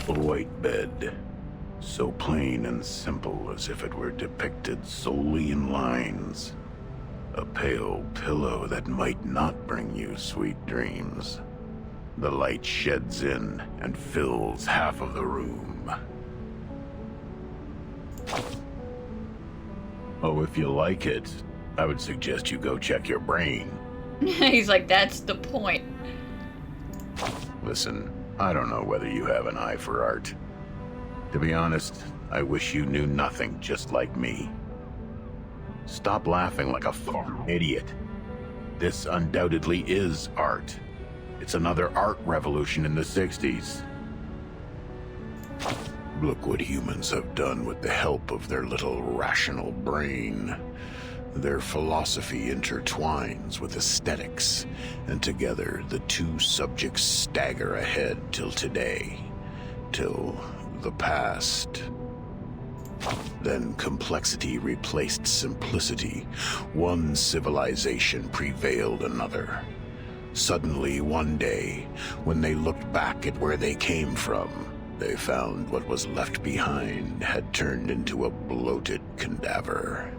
A white bed, so plain and simple as if it were depicted solely in lines. A pale pillow that might not bring you sweet dreams. The light sheds in and fills half of the room. Oh, if you like it, I would suggest you go check your brain. He's like, that's the point. Listen, I don't know whether you have an eye for art. To be honest, I wish you knew nothing just like me. Stop laughing like a fucking idiot. This undoubtedly is art. It's another art revolution in the 60s. Look what humans have done with the help of their little rational brain. Their philosophy intertwines with aesthetics, and together the two subjects stagger ahead till today, till the past. Then complexity replaced simplicity. One civilization prevailed another. Suddenly, one day, when they looked back at where they came from, they found what was left behind had turned into a bloated cadaver.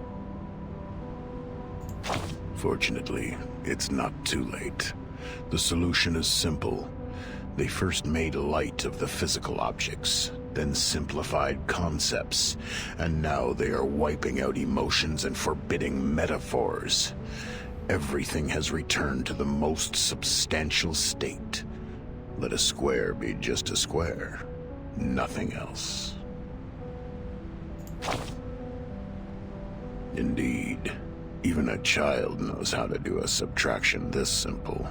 Fortunately, it's not too late. The solution is simple. They first made light of the physical objects, then simplified concepts, and now they are wiping out emotions and forbidding metaphors. Everything has returned to the most substantial state. Let a square be just a square, nothing else. Indeed, even a child knows how to do a subtraction this simple.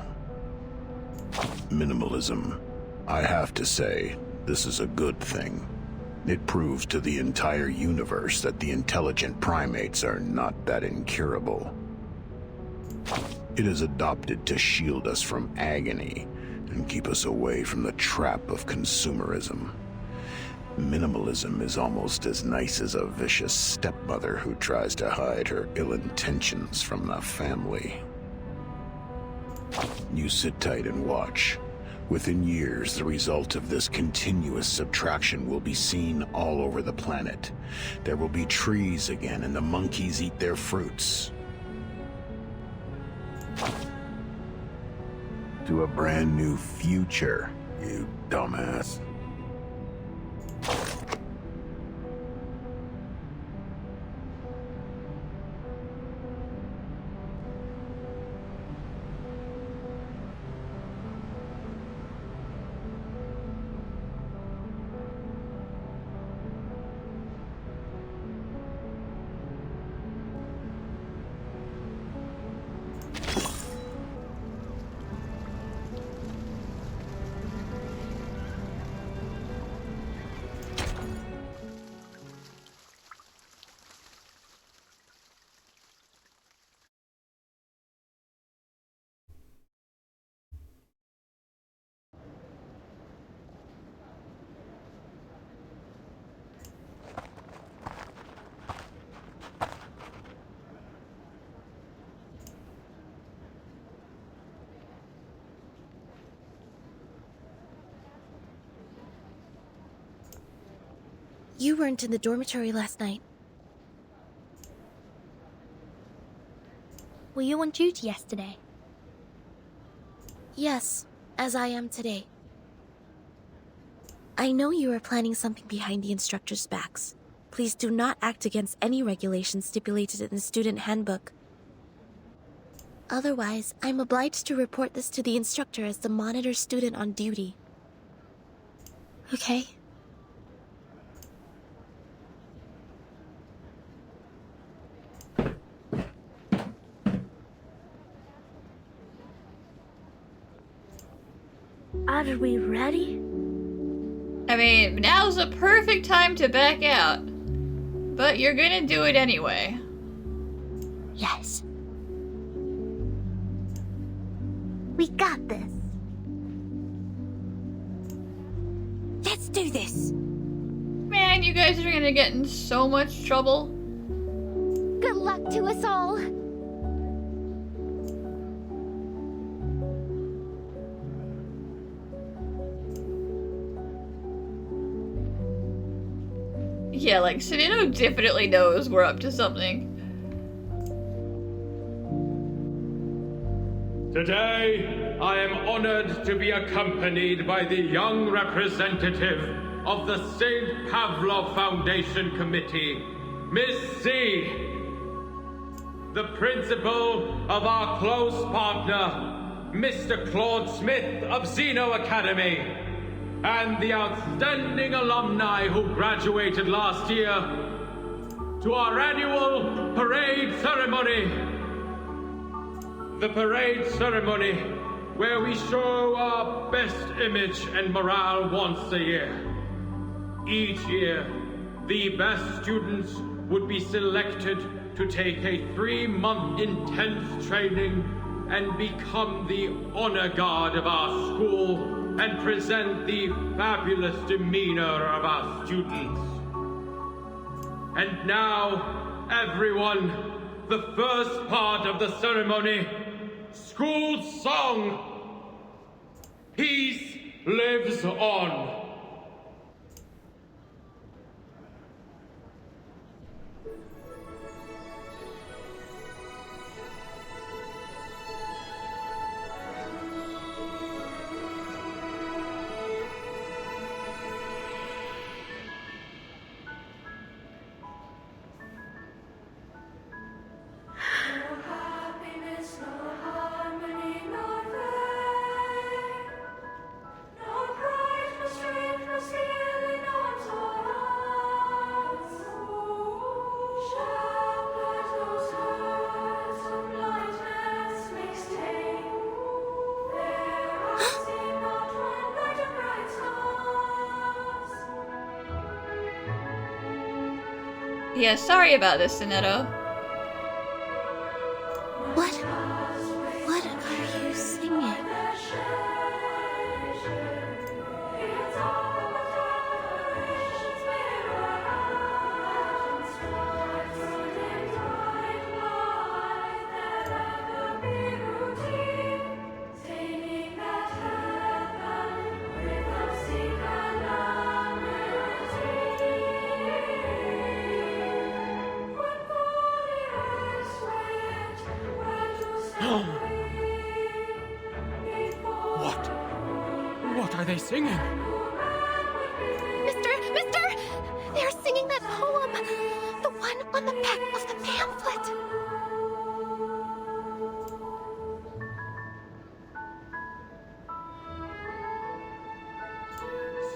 Minimalism. I have to say, this is a good thing. It proves to the entire universe that the intelligent primates are not that incurable. It is adopted to shield us from agony and keep us away from the trap of consumerism. Minimalism is almost as nice as a vicious stepmother who tries to hide her ill intentions from the family. You sit tight and watch. Within years, the result of this continuous subtraction will be seen all over the planet. There will be trees again, and the monkeys eat their fruits. To a brand new future, you dumbass. You weren't in the dormitory last night. Were you on duty yesterday? Yes, as I am today. I know you are planning something behind the instructors' backs. Please do not act against any regulations stipulated in the student handbook. Otherwise, I'm obliged to report this to the instructor as the monitor student on duty. Okay? Are we ready? I mean, now's the perfect time to back out. But you're gonna do it anyway. Yes. We got this. Let's do this. Man, you guys are gonna get in so much trouble. Good luck to us all. Yeah, like, Sunino definitely knows we're up to something. Today, I am honored to be accompanied by the young representative of the St. Pavlov Foundation Committee, Miss C, the principal of our close partner, Mr. Claude Smith of Zeno Academy, and the outstanding alumni who graduated last year, to our annual parade ceremony. The parade ceremony, where we show our best image and morale once a year. Each year, the best students would be selected to take a 3-month intense training and become the honor guard of our school and present the fabulous demeanor of our students. And now, everyone, the first part of the ceremony, school song, Peace Lives On. Yeah, sorry about this, Sunino. What are you singing? What are they singing? Mister! They're singing that poem! The one on the back of the pamphlet!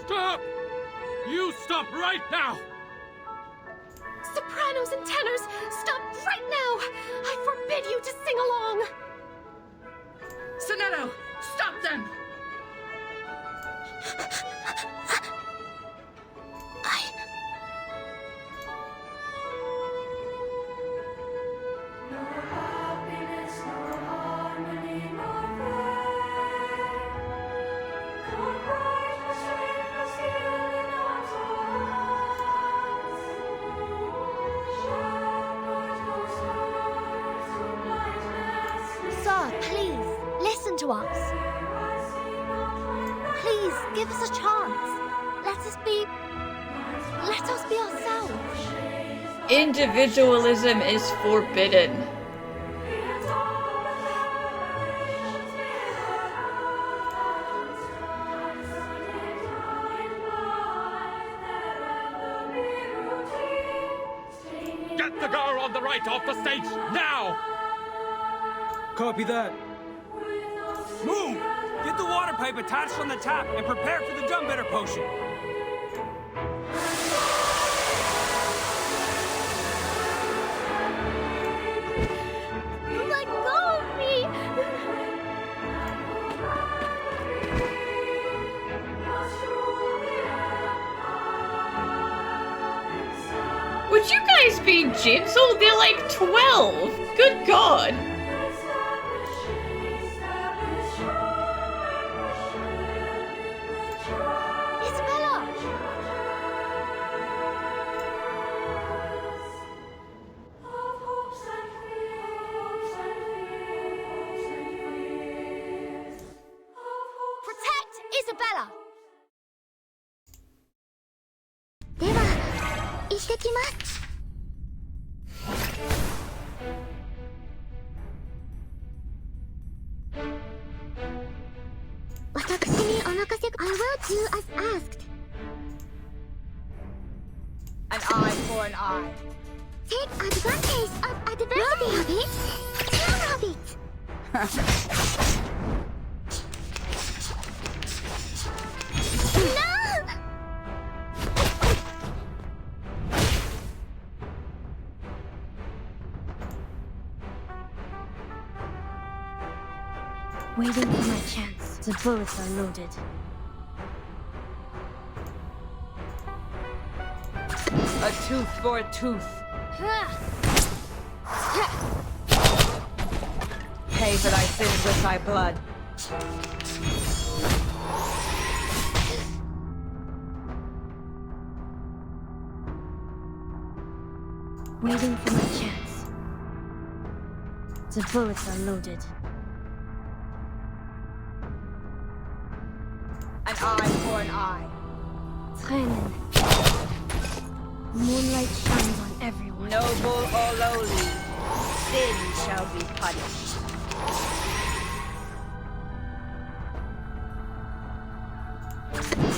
Stop! You stop right now! Sopranos and tenors, stop right now! I forbid you to sing along! Sunino, stop them! Sir, please, listen to us. Please, give us a chance. Let us be ourselves. Individualism is forbidden. Get the girl on the right off the stage, now! Copy that. Move! Get the water pipe attached on the tap and prepare for the dumb-better potion. Let go of me! Would you guys be gentle? They're like 12. Good God. Isabella! Protect Isabella! では、ってきます。私にお任せ。I will do as asked. An eye for an eye. Take advantage of adversity. Rabbit. Two rabbits. No! Waiting for my chance. The bullets are loaded. A tooth for a tooth. Pay for thy sins with thy blood. Waiting for my chance. The bullets are loaded. An eye for an eye. Tränen. Moonlight shines on everyone. Noble or lowly, sin shall be punished.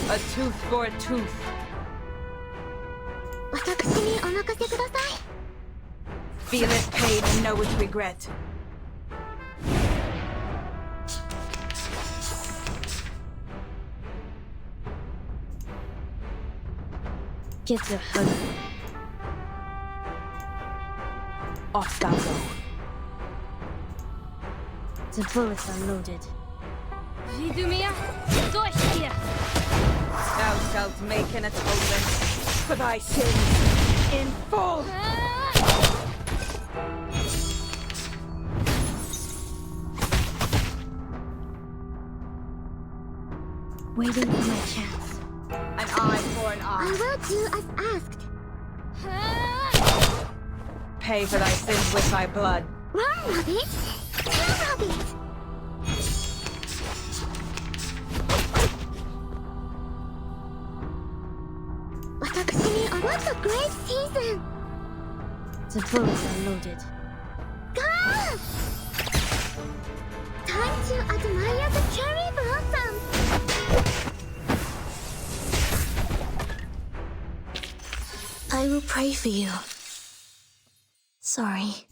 A tooth for a tooth. 私にお任せください。Feel its pain and know its regret. Get the hug. Off thou go. The bullets are loaded. Thou shalt make an atonement for thy sins in full. Waiting for my chance. An eye for an I eye. will do as asked. Pay for thy sins with thy blood. Run, rabbit. Two rabbits. What a great season! The bullets are loaded. Go! Time to admire the cherry blossoms! I will pray for you. Sorry.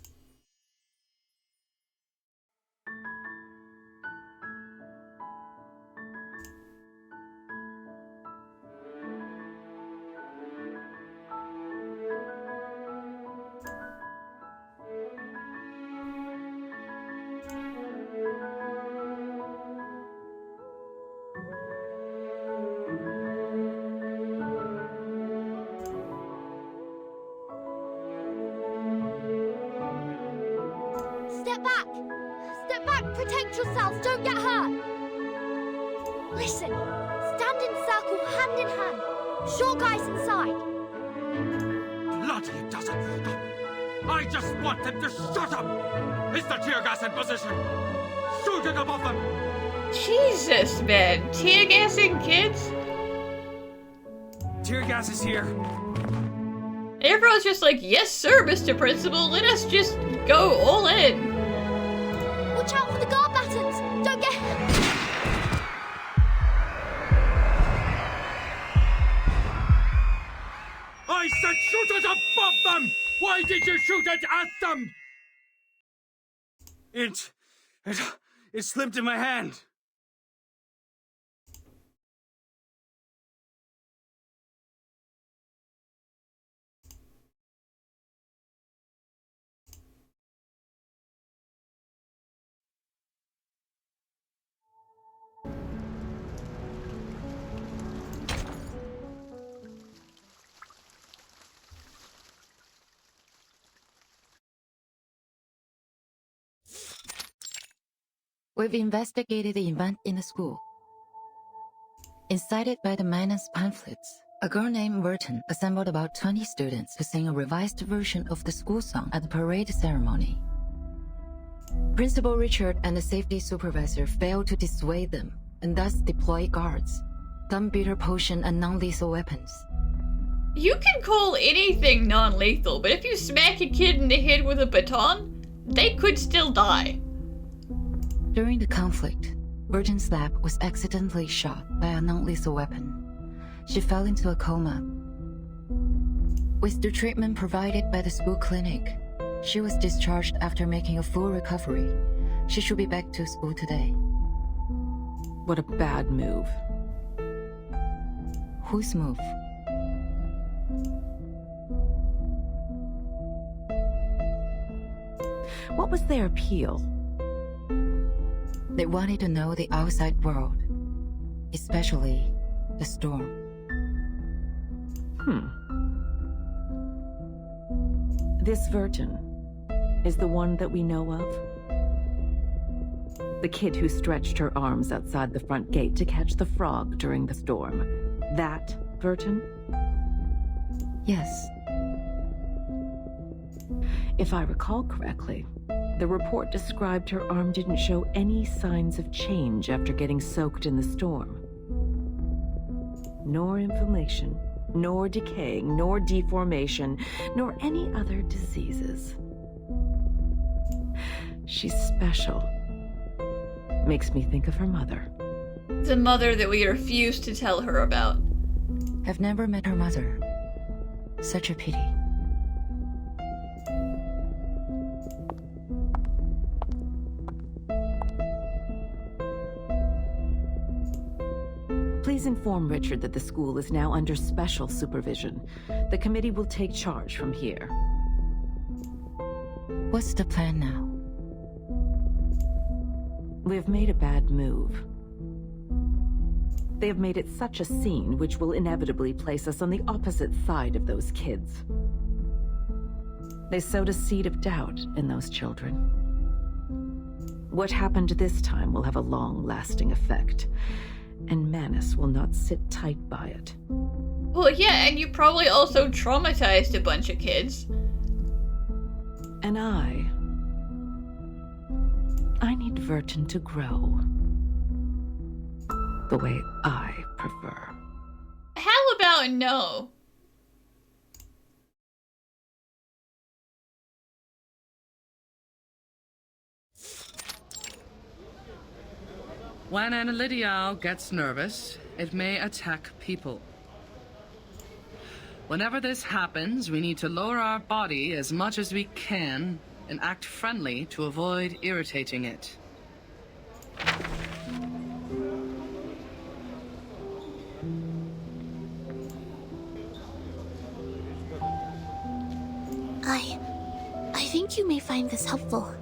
Step back! Step back! Protect yourselves! Don't get hurt! Listen! Stand in circle, hand in hand. Short guys inside. Bloody it doesn't stop. I just want them to shut up. Is the tear gas in position? Shooting above them. Jesus, man. Tear gassing kids? Tear gas is here. Everyone's just like, yes sir, Mr. Principal, let us just go all in. Watch out for the guard battens! Don't get... I said shoot it above them! Why did you shoot it at them? It slipped in my hand. We've investigated the event in the school. Incited by the Minus pamphlets, a girl named Burton assembled about 20 students to sing a revised version of the school song at the parade ceremony. Principal Richard and the safety supervisor failed to dissuade them, and thus deployed guards, gunpowder potion and non-lethal weapons. You can call anything non-lethal, but if you smack a kid in the head with a baton, they could still die. During the conflict, Burton's lab was accidentally shot by a non-lethal weapon. She fell into a coma. With the treatment provided by the school clinic, she was discharged after making a full recovery. She should be back to school today. What a bad move. Whose move? What was their appeal? They wanted to know the outside world, especially the storm. This Verton is the one that we know of? The kid who stretched her arms outside the front gate to catch the frog during the storm. That Verton? Yes. If I recall correctly, the report described her arm didn't show any signs of change after getting soaked in the storm. Nor inflammation, nor decaying, nor deformation, nor any other diseases. She's special. Makes me think of her mother. The mother that we refuse to tell her about. I've never met her mother. Such a pity. Please inform Richard that the school is now under special supervision. The committee will take charge from here. What's the plan now? We have made a bad move. They have made it such a scene which will inevitably place us on the opposite side of those kids. They sowed a seed of doubt in those children. What happened this time will have a long-lasting effect, and Manus will not sit tight by it. Well, yeah, and you probably also traumatized a bunch of kids. And I need Verton to grow the way I prefer. How about no? When an Elidial gets nervous, it may attack people. Whenever this happens, we need to lower our body as much as we can and act friendly to avoid irritating it. I think you may find this helpful.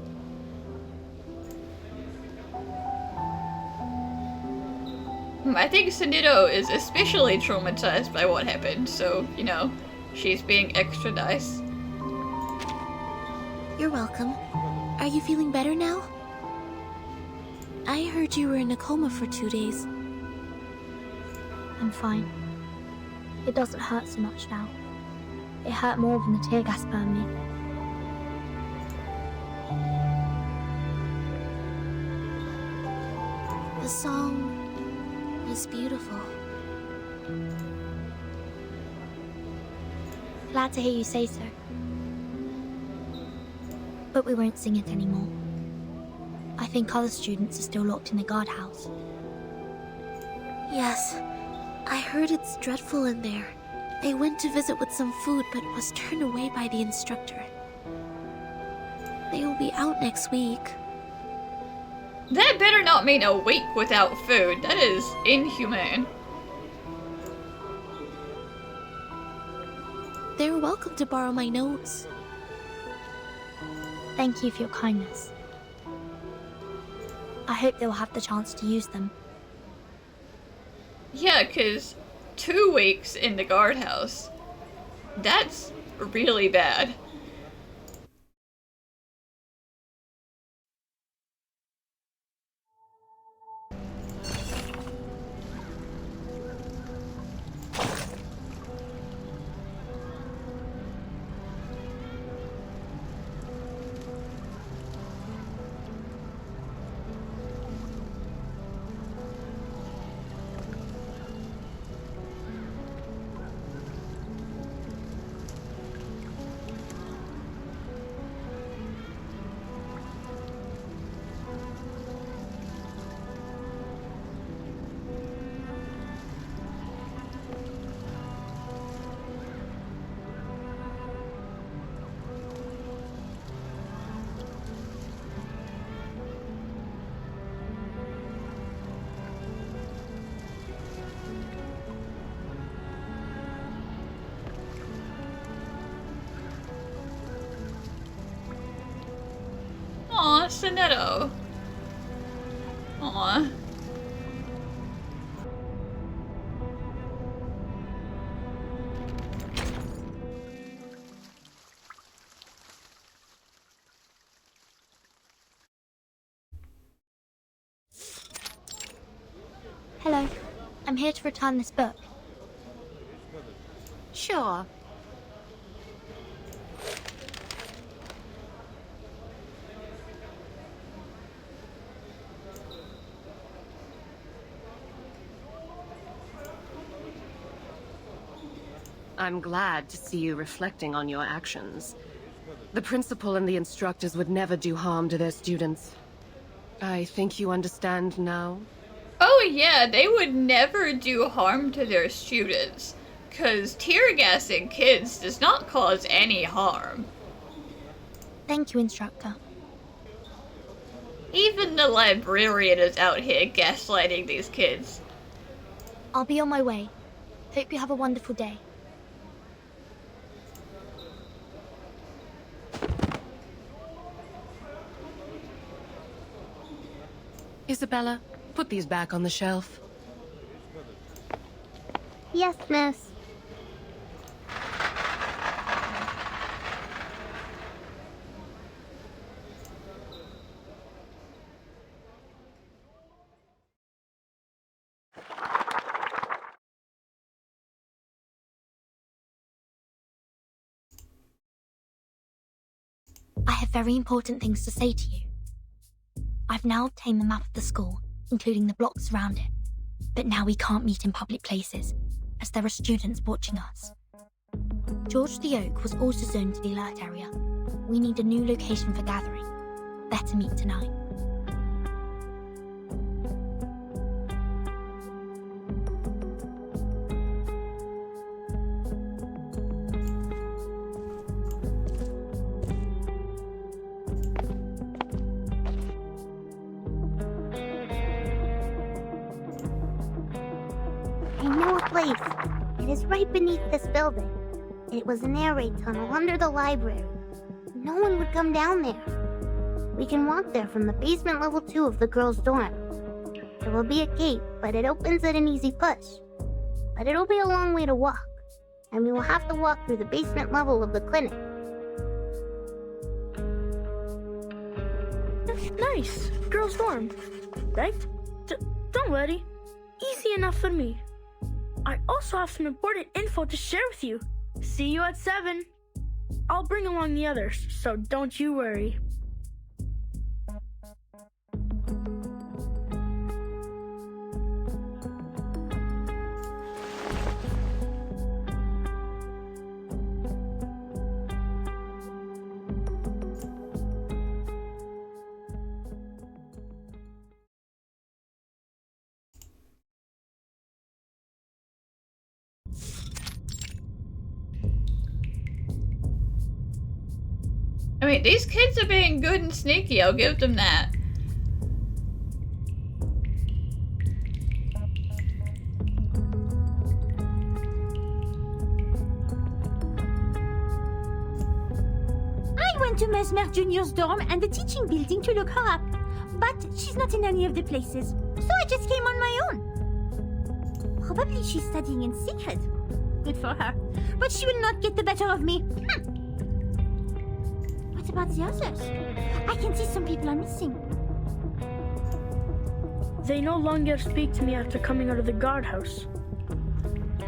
I think Sunito is especially traumatized by what happened, so, you know, she's being extra nice. You're welcome. Are you feeling better now? I heard you were in a coma for 2 days. I'm fine. It doesn't hurt so much now. It hurt more when the tear gas burned me. The song was beautiful. Glad to hear you say so. But we won't sing it anymore. I think other students are still locked in the guardhouse. Yes, I heard it's dreadful in there. They went to visit with some food, but was turned away by the instructor. They will be out next week. That better not mean a week without food. That is inhumane. They're welcome to borrow my notes. Thank you for your kindness. I hope they'll have the chance to use them. Yeah, 'cause 2 weeks in the guardhouse. That's really bad. Sonetto. Aw. Hello. I'm here to return this book. Sure. I'm glad to see you reflecting on your actions. The principal and the instructors would never do harm to their students. I think you understand now? Oh yeah, they would never do harm to their students, 'cause tear gassing kids does not cause any harm. Thank you, instructor. Even the librarian is out here gaslighting these kids. I'll be on my way. Hope you have a wonderful day. Isabella, put these back on the shelf. Yes, miss. I have very important things to say to you. I've now obtained the map of the school, including the blocks around it. But now we can't meet in public places, as there are students watching us. George the Oak was also zoned to the alert area. We need a new location for gathering. Better meet tonight. I know a place. It is right beneath this building. It was an air raid tunnel under the library. No one would come down there. We can walk there from the basement level 2 of the girls' dorm. There will be a gate, but it opens at an easy push. But it'll be a long way to walk, and we will have to walk through the basement level of the clinic. Nice. Girls' dorm, right? Don't worry. Easy enough for me. I also have some important info to share with you. See you at 7. I'll bring along the others, so don't you worry. I mean, these kids are being good and sneaky, I'll give them that. I went to Mesmer Jr.'s dorm and the teaching building to look her up, but she's not in any of the places, so I just came on my own. Probably she's studying in secret. Good for her. But she will not get the better of me. What about the others? I can see some people are missing. They no longer speak to me after coming out of the guardhouse.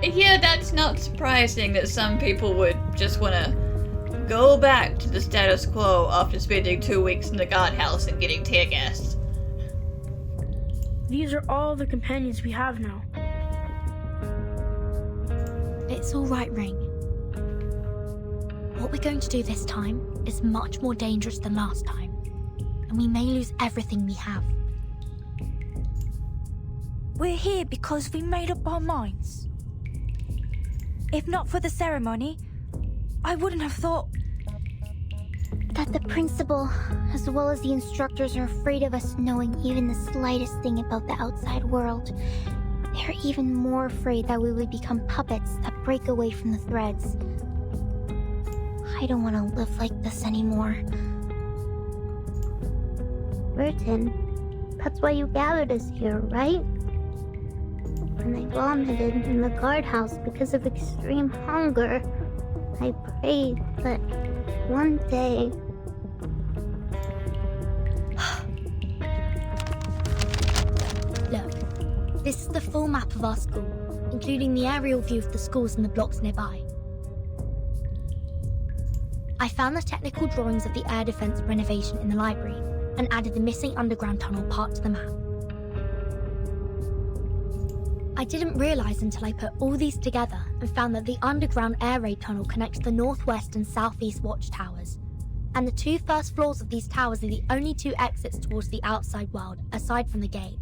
Yeah, that's not surprising that some people would just want to go back to the status quo after spending 2 weeks in the guardhouse and getting tear gassed. These are all the companions we have now. It's all right, Ring. What we're going to do this time is much more dangerous than last time, and we may lose everything we have. We're here because we made up our minds. If not for the ceremony, I wouldn't have thought... That the principal, as well as the instructors, are afraid of us knowing even the slightest thing about the outside world. They're even more afraid that we would become puppets that break away from the threads. I don't want to live like this anymore. Burton, that's why you gathered us here, right? When I vomited in the guardhouse because of extreme hunger, I prayed that one day... Look, this is the full map of our school, including the aerial view of the schools and the blocks nearby. I found the technical drawings of the air defense renovation in the library and added the missing underground tunnel part to the map. I didn't realise until I put all these together and found that the underground air raid tunnel connects the northwest and southeast watchtowers, and the 2 first floors of these towers are the only 2 exits towards the outside world, aside from the gate.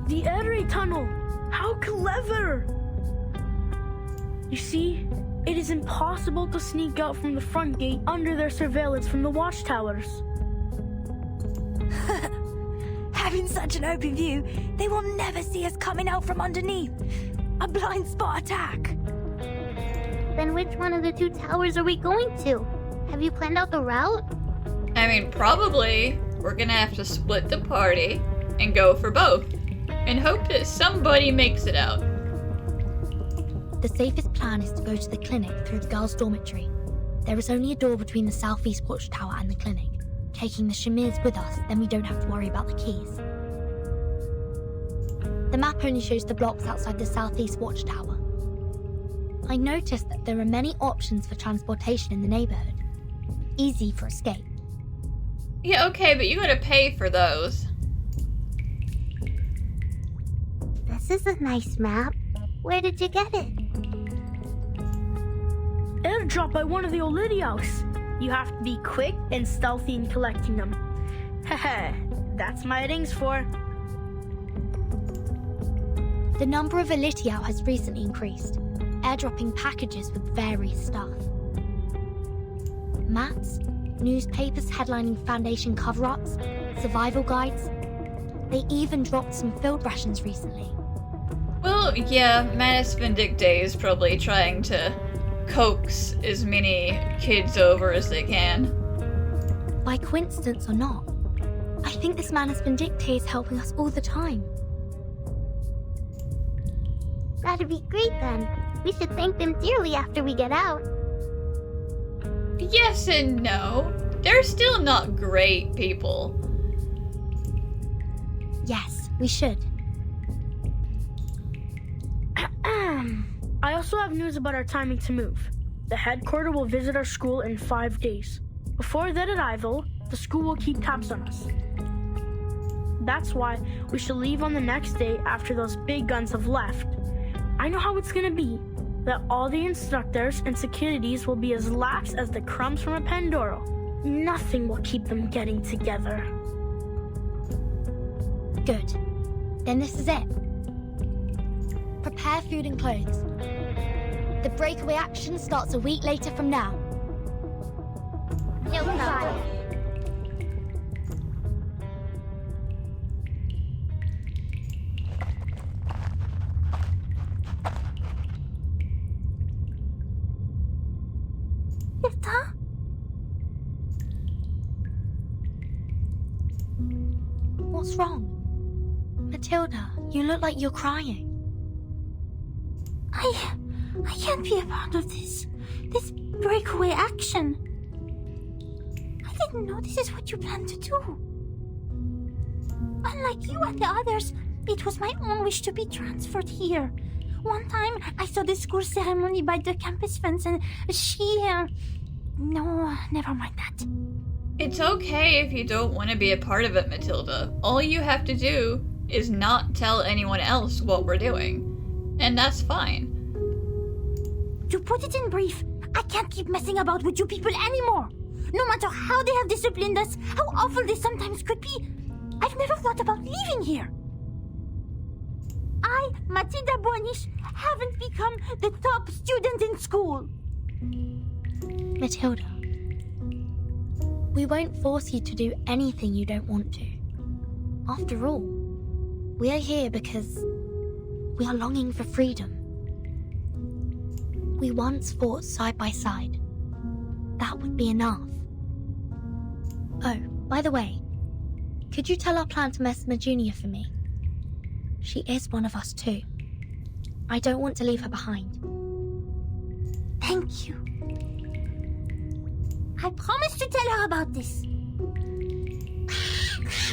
The air raid tunnel! How clever! You see, it is impossible to sneak out from the front gate under their surveillance from the watchtowers. Having such an open view, they will never see us coming out from underneath. A blind spot attack. Then which one of the 2 towers are we going to? Have you planned out the route? I mean, probably we're gonna have to split the party and go for both, and hope that somebody makes it out. The safest plan is to go to the clinic through the girls' dormitory. There is only a door between the southeast watchtower and the clinic. Taking the chemises with us, then we don't have to worry about the keys. The map only shows the blocks outside the southeast watchtower. I noticed that there are many options for transportation in the neighborhood. Easy for escape. Yeah, okay, but you gotta pay for those. This is a nice map. Where did you get it? Airdrop by one of the Olidios. You have to be quick and stealthy in collecting them. Haha, that's my rings for. The number of Elitiao has recently increased, airdropping packages with various stuff. Maps, newspapers headlining Foundation cover-ups, survival guides. They even dropped some field rations recently. Well, yeah, Manus Vindicte is probably trying to coax as many kids over as they can. By coincidence or not, I think this Manus Vindicte is helping us all the time. That'd be great then. We should thank them dearly after we get out. Yes and no. They're still not great people. Yes, we should. I also have news about our timing to move. The headquarters will visit our school in 5 days. Before their arrival, the school will keep tabs on us. That's why we should leave on the next day after those big guns have left. I know how it's gonna be. That all the instructors and securities will be as lax as the crumbs from a Pandoro. Nothing will keep them getting together. Good. Then this is it. Prepare food and clothes. The breakaway action starts a week later from now. No problem. Hilda? What's wrong? Matilda, you look like you're crying. I can't be a part of this breakaway action. I didn't know this is what you planned to do. Unlike you and the others, it was my own wish to be transferred here. One time, I saw the school ceremony by the campus fence and No, never mind that. It's okay if you don't want to be a part of it, Matilda. All you have to do is not tell anyone else what we're doing. And that's fine. To put it in brief, I can't keep messing about with you people anymore. No matter how they have disciplined us, how awful they sometimes could be, I've never thought about leaving here. I, Matilda Boinish, haven't become the top student in school. Matilda, we won't force you to do anything you don't want to. After all, we are here because we are longing for freedom. We once fought side by side. that would be enough. Oh, by the way, could you tell our plant Mesmer Jr. for me? She is one of us too. I don't want to leave her behind. Thank you. I promise to tell her about this.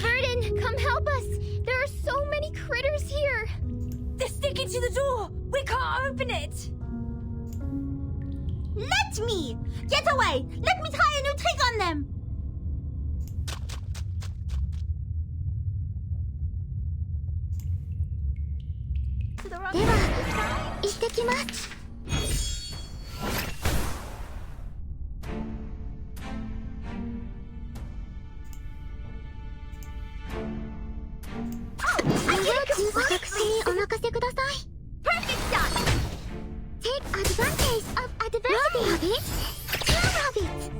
Verdon, come help us! There are so many critters here! They're sticking to the door! We can't open it! Let me! Get away! Let me try a new trick on them! Perfect shot! Take advantage of adversity of it! Care of it!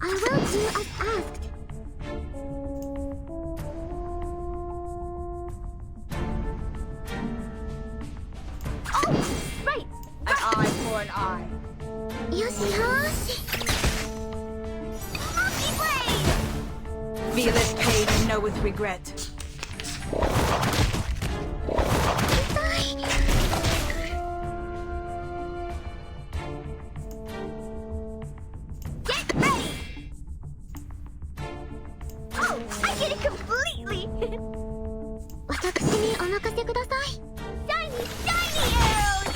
I will do as asked. Oh, right! An eye for an eye. Yoshi, Monkey blade! Feeleth pain and knoweth regret. Get ready! Oh, I get it completely! 私にお任せください。Shiny, shiny arrows!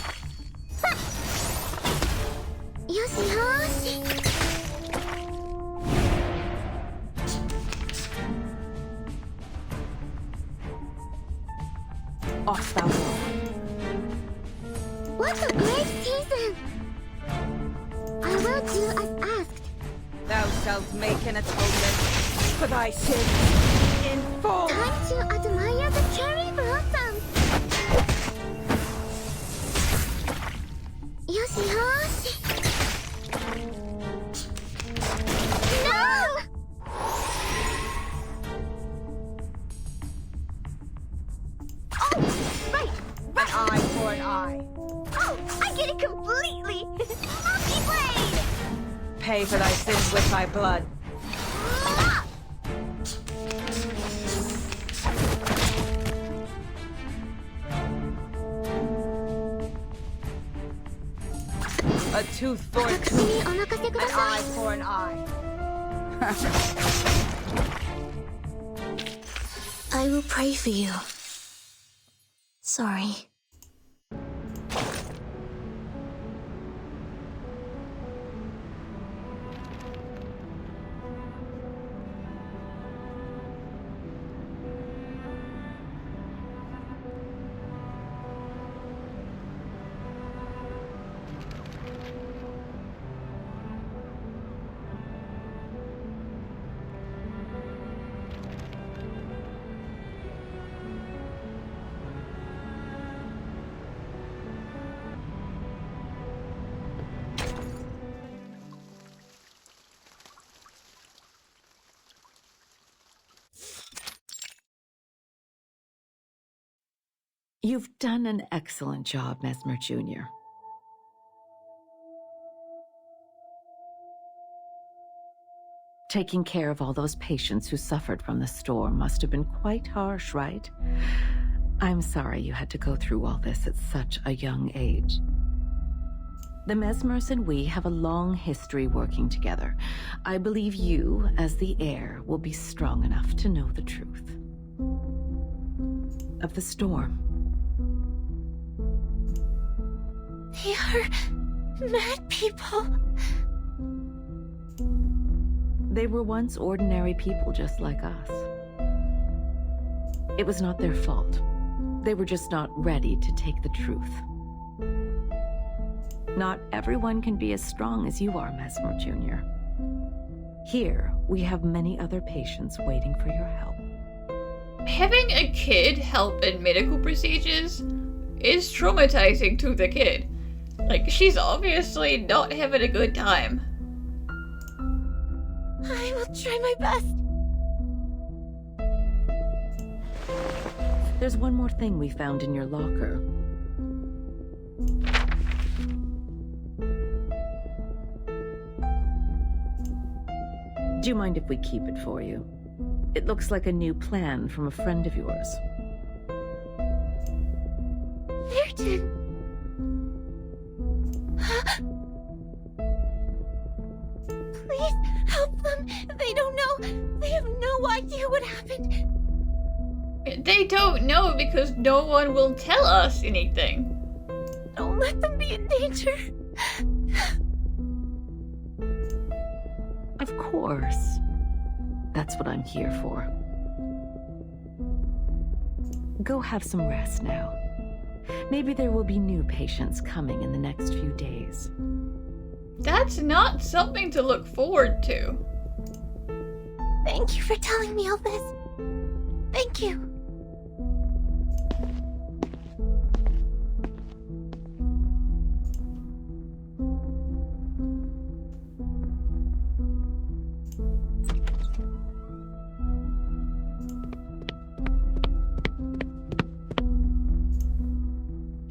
Ha! よしよし。Off thou go. What a great season! I will do as asked. Thou shalt make an atonement for thy sins in full. Time to admire the cherry blossoms. Yoshi, yoshi. No! Oh, right. An eye for an eye. Oh, I get it completely. Monkey blade. Pay for thy sins with thy blood. Ah! A tooth for a tooth. An eye for an eye. I will pray for you. Sorry. You've done an excellent job, Mesmer Jr. Taking care of all those patients who suffered from the storm must have been quite harsh, right? I'm sorry you had to go through all this at such a young age. The Mesmers and we have a long history working together. I believe you, as the heir, will be strong enough to know the truth of the storm. They are mad people. They were once ordinary people just like us. It was not their fault. They were just not ready to take the truth. Not everyone can be as strong as you are, Mesmer Jr. Here, we have many other patients waiting for your help. Having a kid help in medical procedures is traumatizing to the kid. Like, she's obviously not having a good time. I will try my best. There's one more thing we found in your locker. Do you mind if we keep it for you? It looks like a new plan from a friend of yours. Ayrton! Please help them. They don't know. They have no idea what happened. They don't know because no one will tell us anything. Don't let them be in danger. Of course. That's what I'm here for. Go have some rest now. Maybe there will be new patients coming in the next few days. That's not something to look forward to. Thank you for telling me all this. Thank you.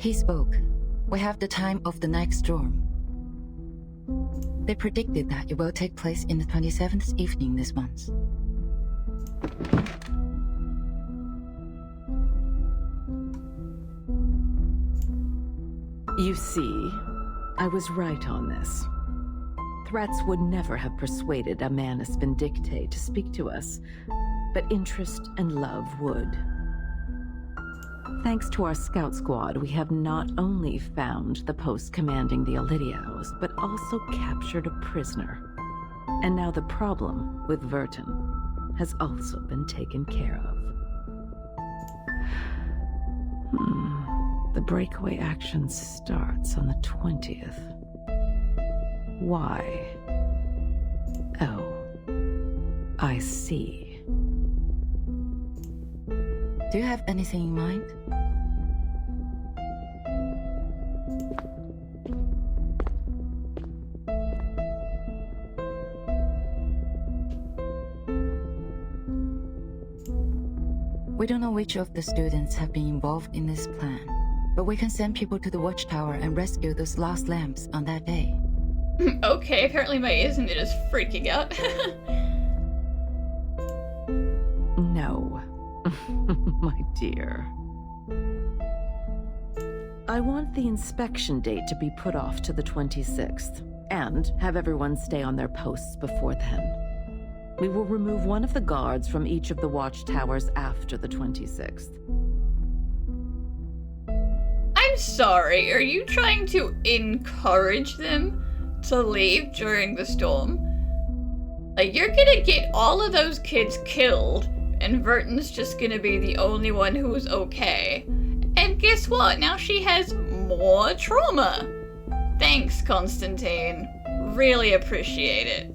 He spoke. We have the time of the next storm. They predicted that it will take place in the 27th evening this month. You see, I was right on this. Threats would never have persuaded a Manus Vindictae to speak to us, but interest and love would. Thanks to our scout squad, we have not only found the post commanding the Olidios, but also captured a prisoner. And now the problem with Verton has also been taken care of. The breakaway action starts on the 20th. Why? Oh, I see. Do you have anything in mind? We don't know which of the students have been involved in this plan, but we can send people to the watchtower and rescue those lost lamps on that day. Okay, apparently my isn't it is freaking out. No. My dear. I want the inspection date to be put off to the 26th, and have everyone stay on their posts before then. We will remove one of the guards from each of the watchtowers after the 26th. I'm sorry, are you trying to encourage them to leave during the storm? Like, you're gonna get all of those kids killed, and Verton's just gonna be the only one who's okay. And guess what? Now she has more trauma. Thanks, Constantine. Really appreciate it.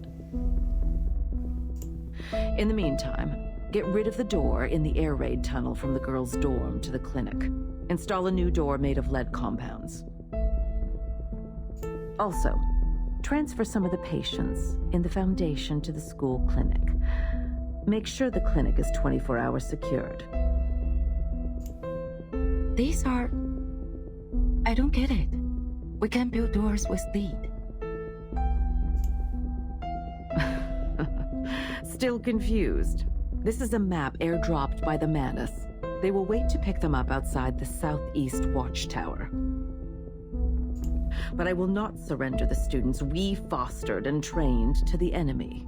In the meantime, get rid of the door in the air raid tunnel from the girls' dorm to the clinic. Install a new door made of lead compounds. Also, transfer some of the patients in the Foundation to the school clinic. Make sure the clinic is 24 hours secured. These are... I don't get it. We can't build doors with lead. Still confused? This is a map airdropped by the Manus. They will wait to pick them up outside the southeast watchtower. But I will not surrender the students we fostered and trained to the enemy.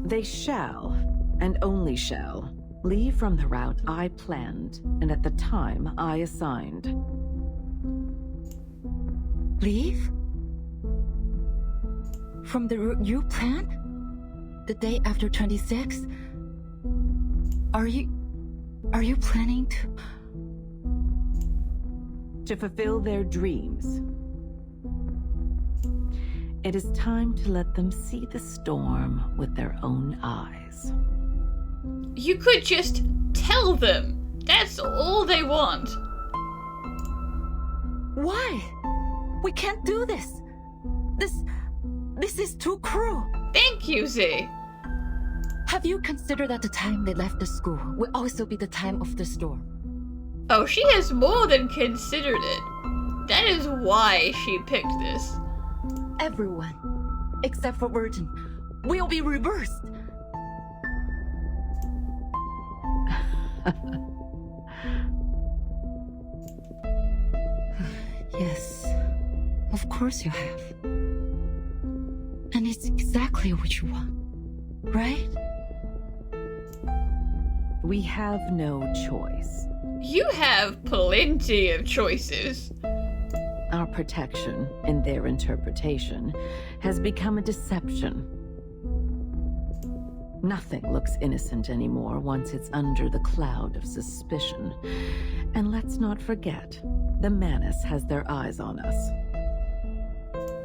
They shall, and only shall, leave from the route I planned and at the time I assigned. Leave? From the route you planned? The day after 26? Are you planning to fulfill their dreams? It is time to let them see the storm with their own eyes. You could just tell them. That's all they want. Why? We can't do this. This is too cruel. Thank you, Z. Have you considered that the time they left the school will also be the time of the storm? Oh, she has more than considered it. That is why she picked this. Everyone, except for Virgin, will be reversed. Yes, of course you have. And it's exactly what you want, right? We have no choice. You have plenty of choices. Our protection, in their interpretation, has become a deception. Nothing looks innocent anymore once it's under the cloud of suspicion. And let's not forget, the Manus has their eyes on us.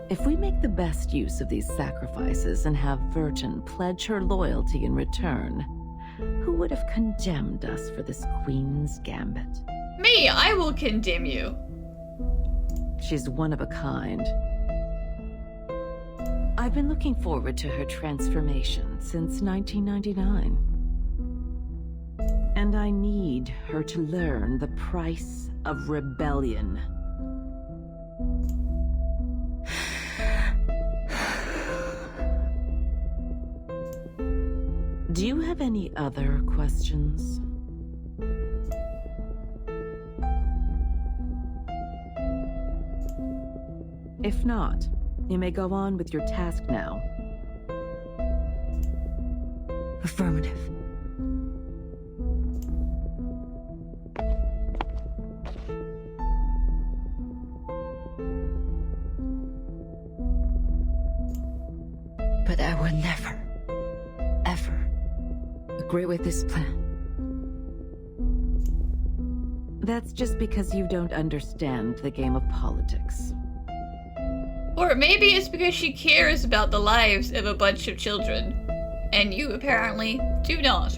If we make the best use of these sacrifices and have Virgin pledge her loyalty in return, who would have condemned us for this Queen's Gambit? Me, I will condemn you. She's one of a kind. I've been looking forward to her transformation since 1999. And I need her to learn the price of rebellion. Do you have any other questions? If not, you may go on with your task now. Affirmative. But I will never, ever agree with this plan. That's just because you don't understand the game of politics. Or maybe it's because she cares about the lives of a bunch of children. And you apparently do not.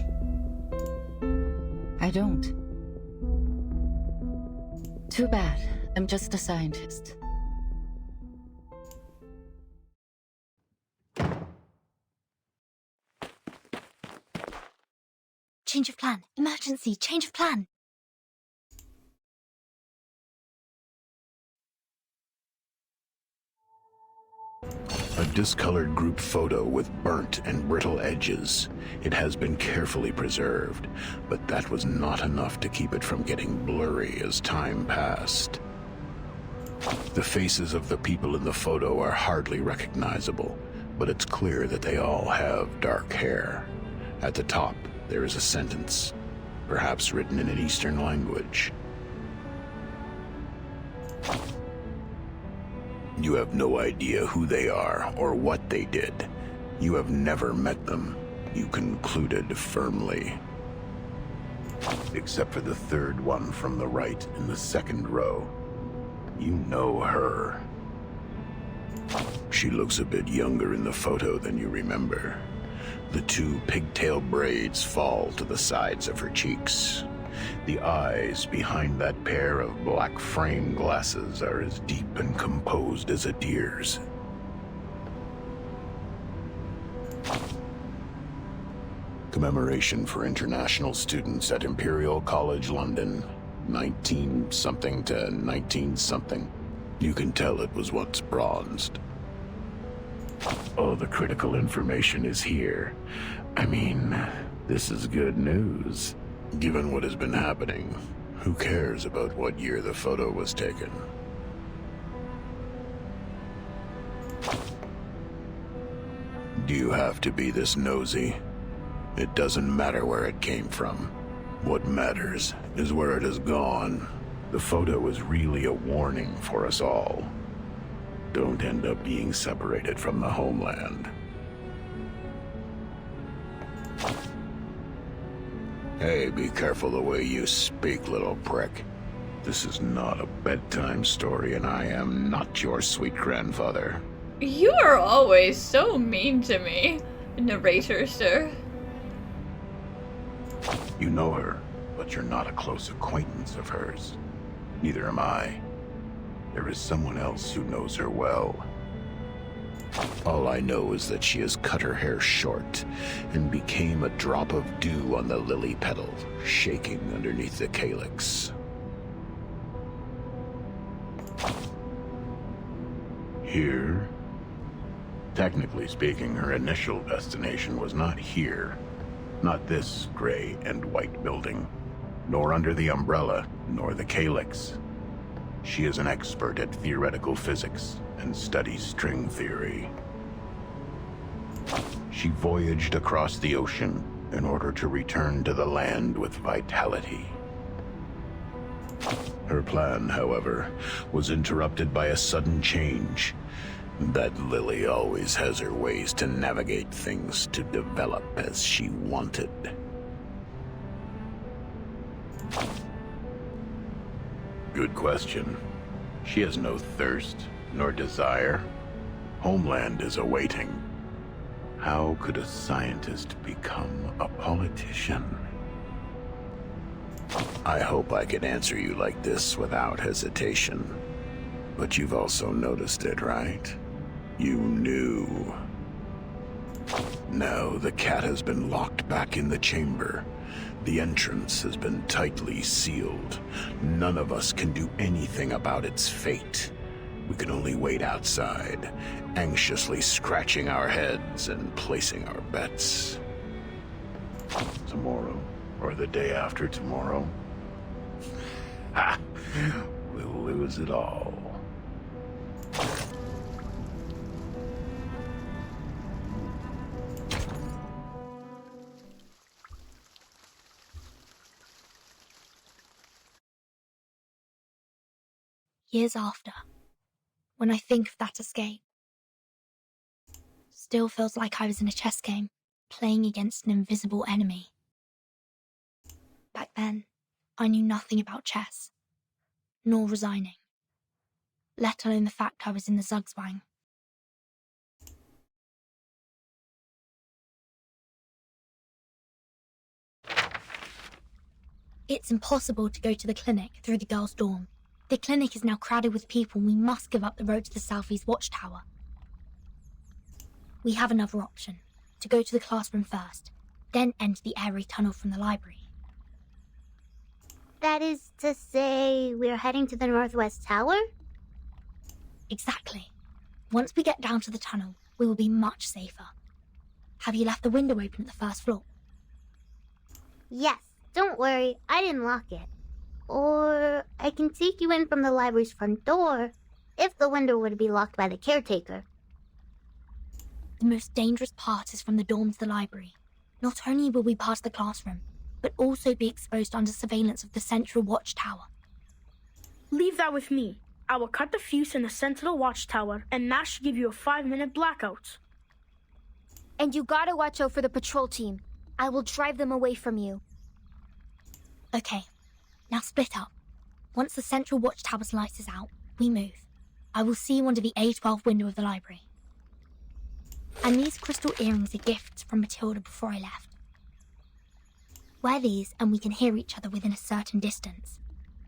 I don't. Too bad. I'm just a scientist. Change of plan. Emergency. Change of plan. A discolored group photo with burnt and brittle edges. It has been carefully preserved, but that was not enough to keep it from getting blurry as time passed. The faces of the people in the photo are hardly recognizable, but it's clear that they all have dark hair. At the top, there is a sentence, perhaps written in an Eastern language. You have no idea who they are or what they did. You have never met them, you concluded firmly. Except for the third one from the right in the second row. You know her. She looks a bit younger in the photo than you remember. The two pigtail braids fall to the sides of her cheeks. The eyes behind that pair of black frame glasses are as deep and composed as a deer's. Commemoration for international students at Imperial College London, 19-something to 19-something. You can tell it was once bronzed. All the critical information is here. I mean, this is good news. Given what has been happening, who cares about what year the photo was taken? Do you have to be this nosy? It doesn't matter where it came from. What matters is where it has gone. The photo is really a warning for us all. Don't end up being separated from the homeland. Hey, be careful the way you speak, little prick. This is not a bedtime story, and I am not your sweet grandfather. You are always so mean to me, narrator, sir. You know her, but you're not a close acquaintance of hers. Neither am I. There is someone else who knows her well. All I know is that she has cut her hair short and became a drop of dew on the lily petal, shaking underneath the calyx. Here? Technically speaking, her initial destination was not here. Not this gray and white building, nor under the umbrella, nor the calyx. She is an expert at theoretical physics and studies string theory. She voyaged across the ocean in order to return to the land with vitality. Her plan, however, was interrupted by a sudden change. That Lily always has her ways to navigate things to develop as she wanted. Good question. She has no thirst, nor desire. Homeland is awaiting. How could a scientist become a politician? I hope I can answer you like this without hesitation. But you've also noticed it, right? You knew. Now the cat has been locked back in the chamber. The entrance has been tightly sealed. None of us can do anything about its fate. We can only wait outside, anxiously scratching our heads and placing our bets. Tomorrow, or the day after tomorrow, ha! We'll lose it all. Years after, when I think of that escape, still feels like I was in a chess game, playing against an invisible enemy. Back then, I knew nothing about chess, nor resigning, let alone the fact I was in the Zugzwang. It's impossible to go to the clinic through the girls' dorm. The clinic is now crowded with people and we must give up the road to the Southeast Watchtower. We have another option, to go to the classroom first, then enter the airy tunnel from the library. That is to say, we're heading to the Northwest Tower? Exactly. Once we get down to the tunnel, we will be much safer. Have you left the window open at the first floor? Yes, don't worry, I didn't lock it. Or I can take you in from the library's front door, if the window were to be locked by the caretaker. The most dangerous part is from the dorm to the library. Not only will we pass the classroom, but also be exposed under surveillance of the Central Watchtower. Leave that with me. I will cut the fuse in the Central Watchtower, and that should give you a 5-minute blackout. And you gotta watch out for the patrol team. I will drive them away from you. Okay, now split up. Once the Central Watchtower's light is out, we move. I will see you under the A12 window of the library. And these crystal earrings are gifts from Matilda before I left. Wear these and we can hear each other within a certain distance.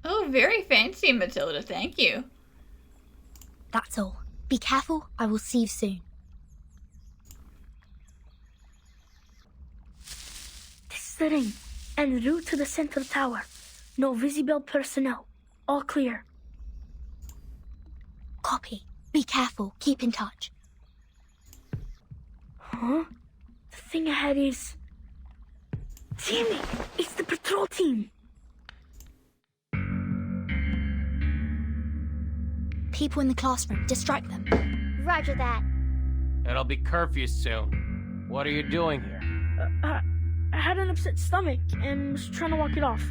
Oh, very fancy, Matilda, thank you. That's all. Be careful, I will see you soon. This is the ring, en route to the Central Tower. No visible personnel. All clear. Copy. Be careful, keep in touch. Huh? The thing ahead is... Damn it! It's the patrol team! People in the classroom, distract them. Roger that. It'll be curfew soon. What are you doing here? I had an upset stomach and was trying to walk it off.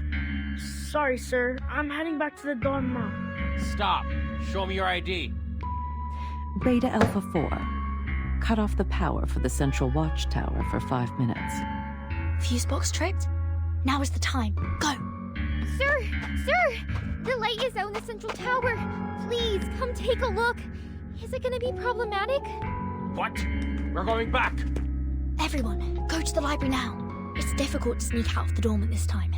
Sorry, sir. I'm heading back to the dorm now. Stop. Show me your ID. Beta Alpha 4. Cut off the power for the Central Watchtower for 5 minutes. Fuse box tripped? Now is the time. Go! Sir! The light is out in the Central Tower. Please, come take a look. Is it gonna be problematic? What? We're going back. Everyone, go to the library now. It's difficult to sneak out of the dorm at this time.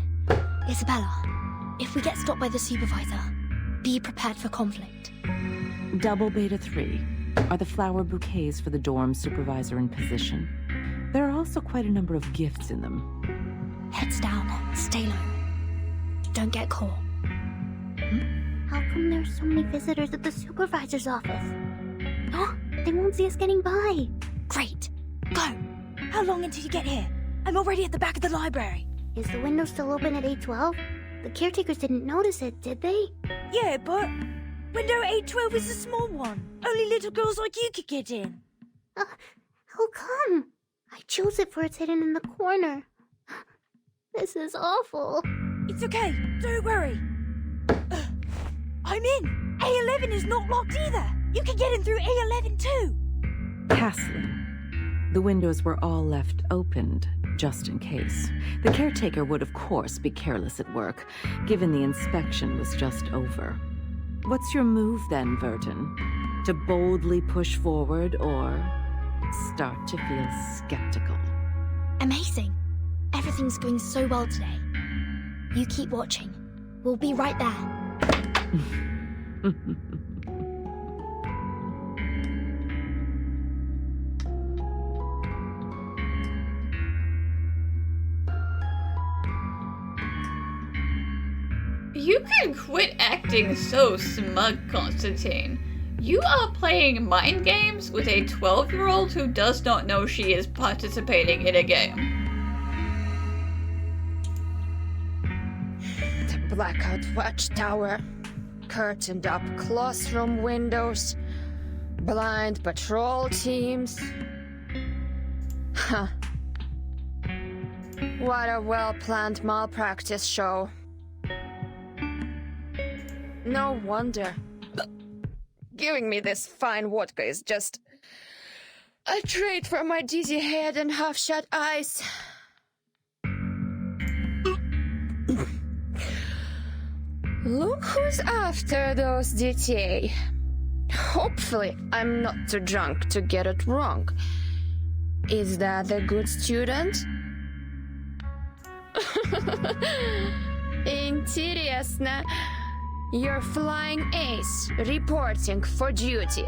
Isabella, if we get stopped by the supervisor, be prepared for conflict. Double Beta 3. are the flower bouquets for the dorm supervisor in position. There are also quite a number of gifts in them. Heads down, stay low. Don't get caught. How come there's so many visitors at the supervisor's office? Oh, they won't see us getting by. Great. Go. How long until you get here? I'm already at the back of the library. Is the window still open at 812? The caretakers didn't notice it, did they? Yeah, but window 812 is a small one. Only little girls like you could get in. How come? I chose it for it's hidden in the corner. This is awful. It's okay. Don't worry. I'm in. A11 is not locked either. You can get in through A11 too. Caslin, the windows were all left opened, just in case. The caretaker would, of course, be careless at work, given the inspection was just over. What's your move then, Verton? To boldly push forward, or start to feel skeptical? Amazing. Everything's going so well today. You keep watching. We'll be right there. You can quit acting so smug, Constantine. You are playing mind games with a 12-year-old who does not know she is participating in a game. The blackout watchtower, curtained up classroom windows, blind patrol teams. Huh. What a well-planned malpractice show. No wonder. Giving me this fine vodka is just a treat for my dizzy head and half-shut eyes. Look who's after those DTA. Hopefully, I'm not too drunk to get it wrong. Is that the good student? Интересно. You're flying ace, reporting for duty.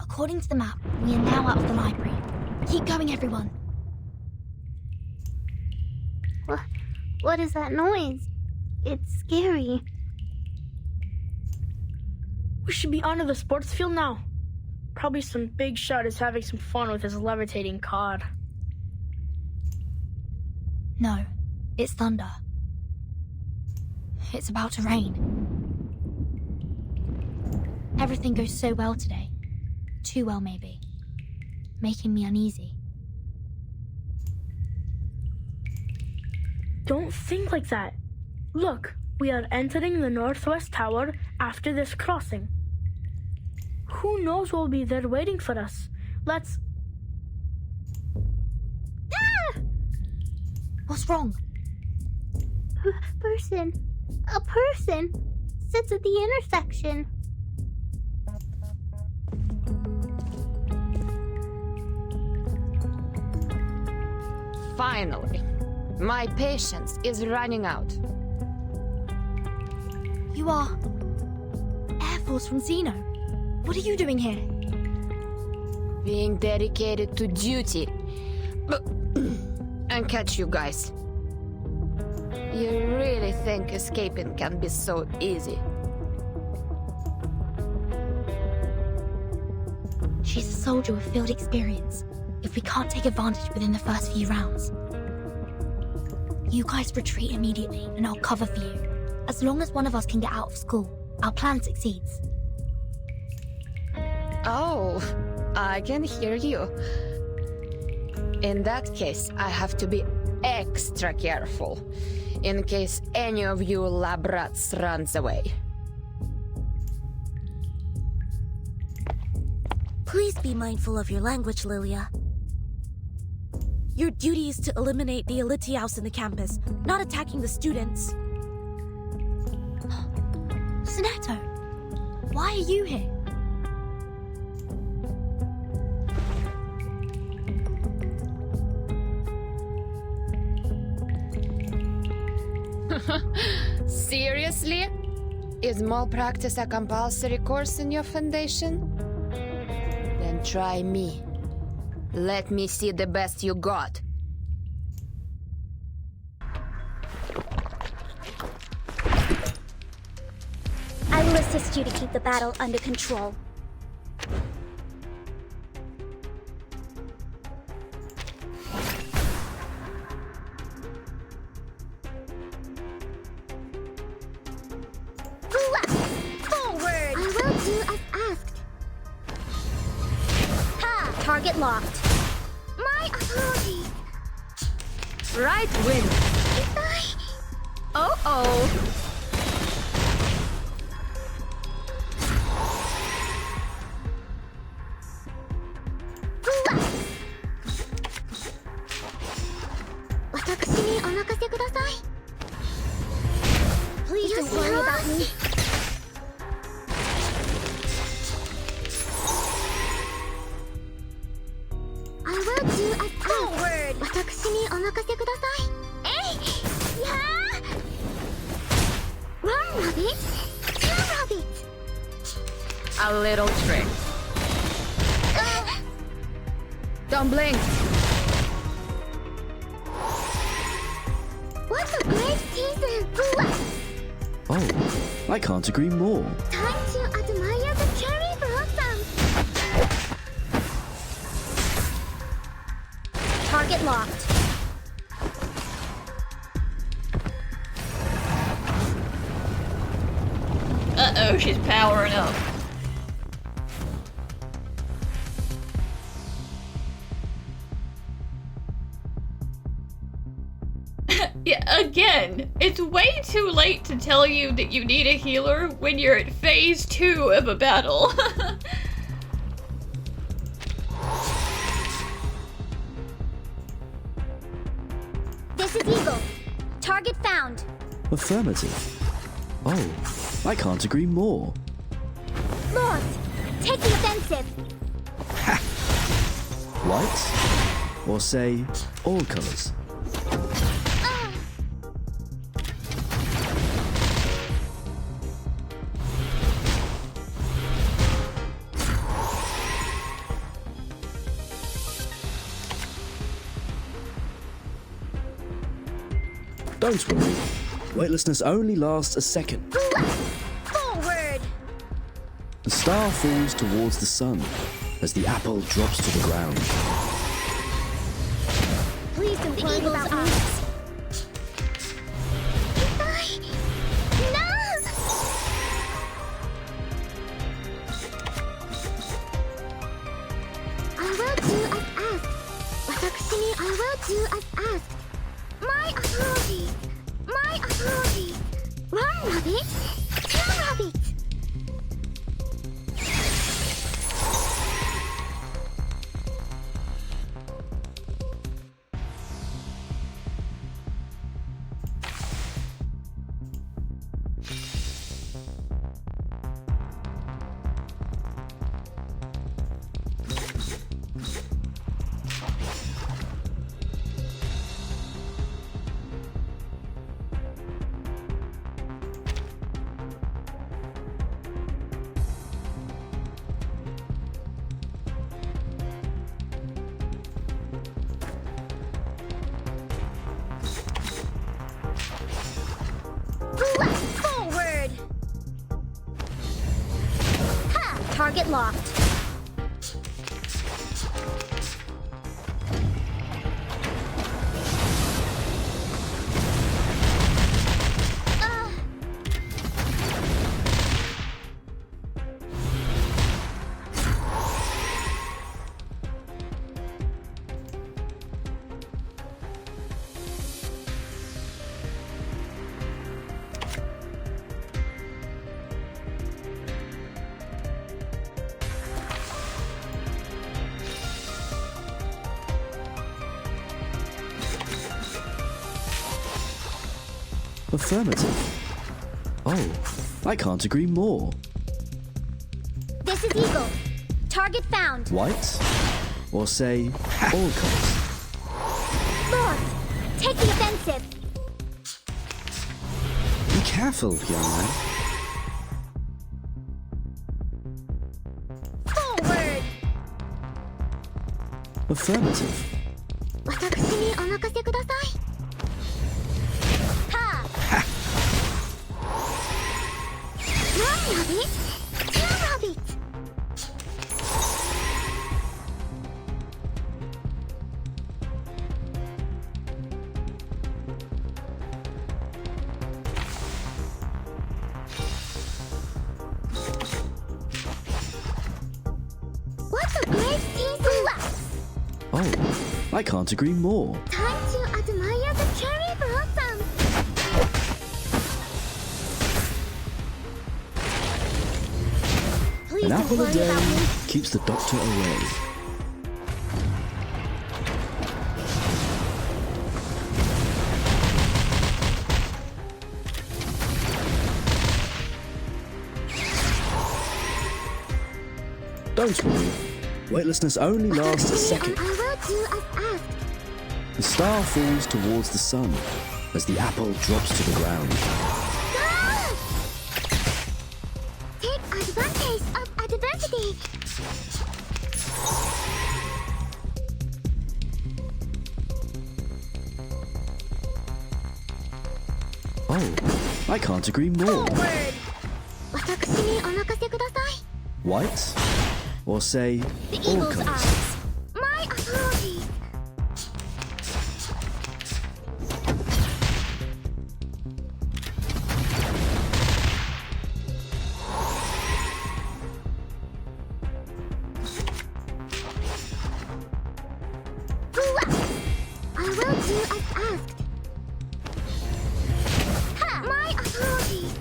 According to the map, we are now out of the library. Keep going, everyone. What is that noise? It's scary. We should be onto the sports field now. Probably some big shot is having some fun with his levitating cod. No, it's thunder. It's about to rain. Everything goes so well today. Too well, maybe. Making me uneasy. Don't think like that. Look, we are entering the northwest tower after this crossing. Who knows what will be there waiting for us? Let's... Ah! What's wrong? Person. A person. Sits at the intersection. Finally. My patience is running out. You are... Air Force from Xeno. What are you doing here? Being dedicated to duty. And catch you guys. You really think escaping can be so easy? She's a soldier with field experience. If we can't take advantage within the first few rounds, you guys retreat immediately, and I'll cover for you. As long as one of us can get out of school, our plan succeeds. Oh, I can hear you. In that case, I have to be extra careful, in case any of you lab rats runs away. Please be mindful of your language, Lilia. Your duty is to eliminate the Elitiaus in the campus, not attacking the students. Sonetto, Why are you here? Seriously? Is malpractice a compulsory course in your foundation? Then try me. Let me see the best you got. I will assist you to keep the battle under control. Forward! I will do as asked. Ha! Target locked. My apologies. Right wing. Oh-oh. 私にお任せください。Please don't worry about me. I will do as asked. 私にお任せください。えい、やー。One rabbit, two rabbit. A little trick. Don't blink. What a great season! Oh, I can't agree more. Time to admire the cherry blossoms. Target locked. Uh-oh, she's powering up. Yeah, again, it's way too late to tell you that you need a healer when you're at phase 2 of a battle. This is Eagle. Target found. Affirmative. Oh, I can't agree more. Lord, take the offensive. White? Or say, all colors? Don't worry. Weightlessness only lasts a second. Forward! The star falls towards the sun as the apple drops to the ground. Please don't worry about me. I will do as asked. 私に I will do as asked. My apologies. My apologies. One rabbit, two rabbit. Forward! Ha! Target locked. Affirmative. Oh, I can't agree more. This is Eagle. Target found. White? Or say, all colors? Lord, take the offensive. Be careful, young man. Forward. Affirmative. 私にお任せください。はあ。One rabbit, two rabbits. What a great season! Oh, I can't agree more. Time to admire the cherry blossom. Please An don't apple a worry about me. day keeps the doctor away. Don't worry. Weightlessness only lasts a second. I will do as asked. The star falls towards the sun as the apple drops to the ground. Ah! Take advantage of adversity. Oh, I can't agree more. Forward. 私にお任せください。 White? Or say, The all eagle's colors? eyes. My apologies. I will do as asked. Ha! My apologies.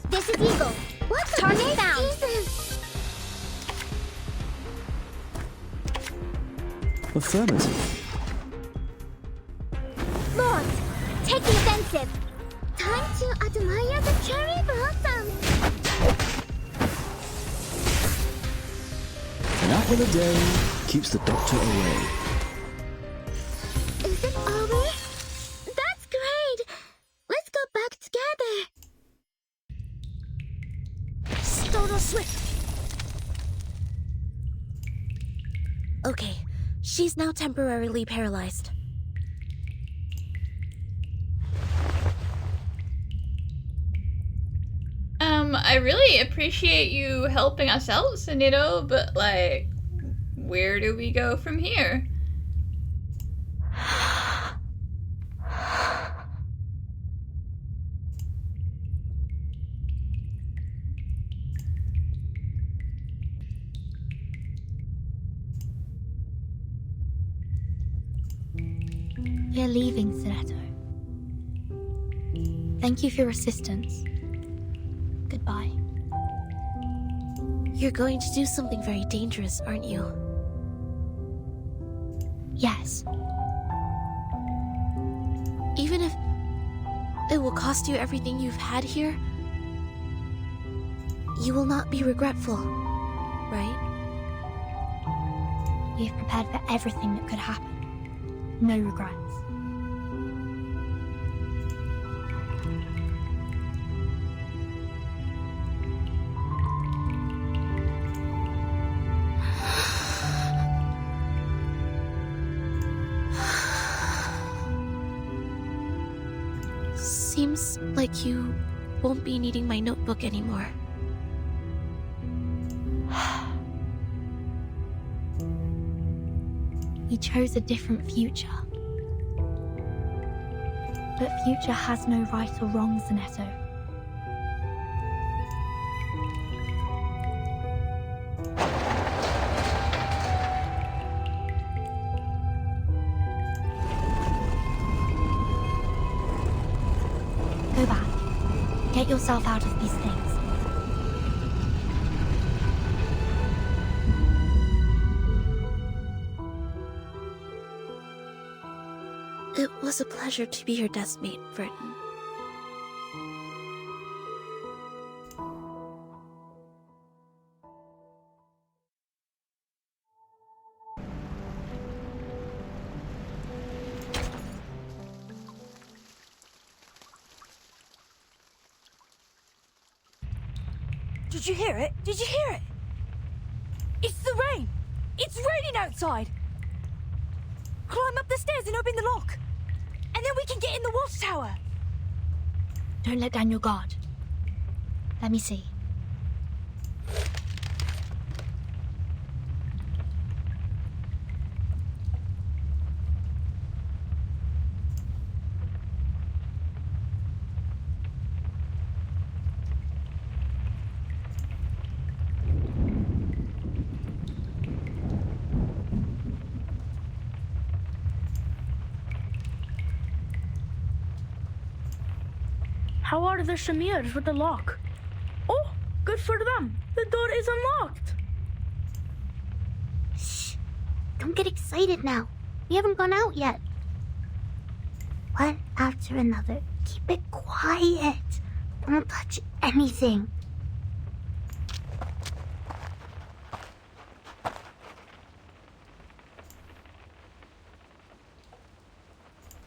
This is Eagle. What the target found? Affirmative. Lord, take the offensive. Time to admire the cherry blossom. An apple a day keeps the doctor away. Is it over? That's great. Let's go back together. Stono Swift. Okay, she's now temporarily paralyzed. I really appreciate you helping us out, Sunito, but like, where do we go from here? We're leaving, Sunito. Thank you for your assistance. Goodbye. You're going to do something very dangerous, aren't you? Yes. Even if it will cost you everything you've had here, you will not be regretful, right? We have prepared for everything that could happen. No regrets. Seems like you won't be needing my notebook anymore. We chose a different future. But future has no right or wrong, Zanetto. Go back. Get yourself out of these things. was a pleasure to be your deskmate, Vernon. Did you hear it? Did you hear it? It's the rain! It's raining outside! Climb up the stairs and open the lock! And then we can get in the watchtower! Don't let down your guard. Let me see. How are the Shamirs with the lock? Oh, good for them. The door is unlocked. Shh. Don't get excited now. We haven't gone out yet. One after another. Keep it quiet. Don't touch anything.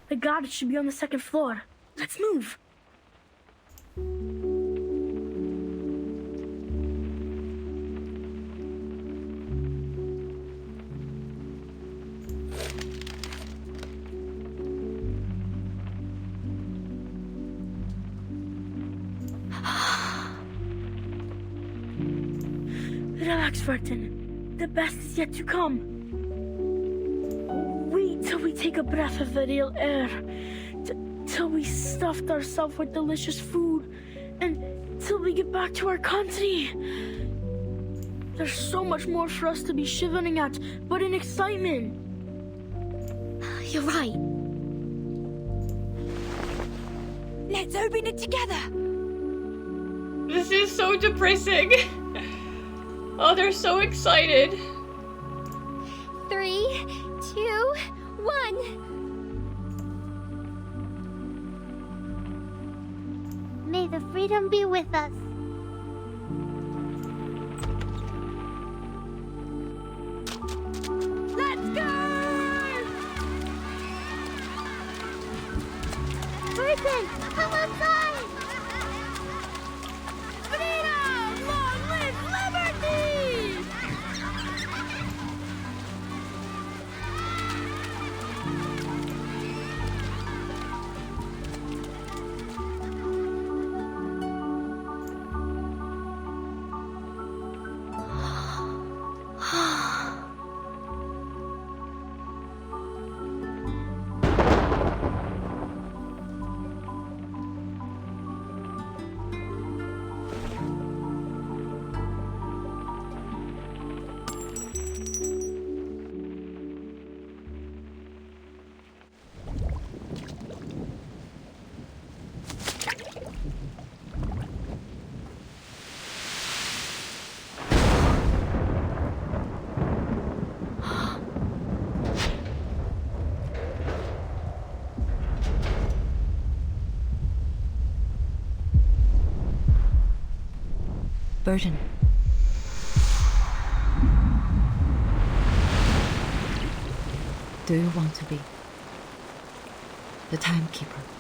The garage should be on the second floor. Let's move. Relax, Verton. The best is yet to come. Wait till we take a breath of the real air. Till we stuffed ourselves with delicious food. And till we get back to our country. There's so much more for us to be shivering at, but in excitement. You're right. Let's open it together. This is so depressing. Oh, they're so excited. 3, 2, 1. May the freedom be with us. Let's go! Verton, come outside! Freedom! Long live liberty! Verton. Do you want to be the timekeeper?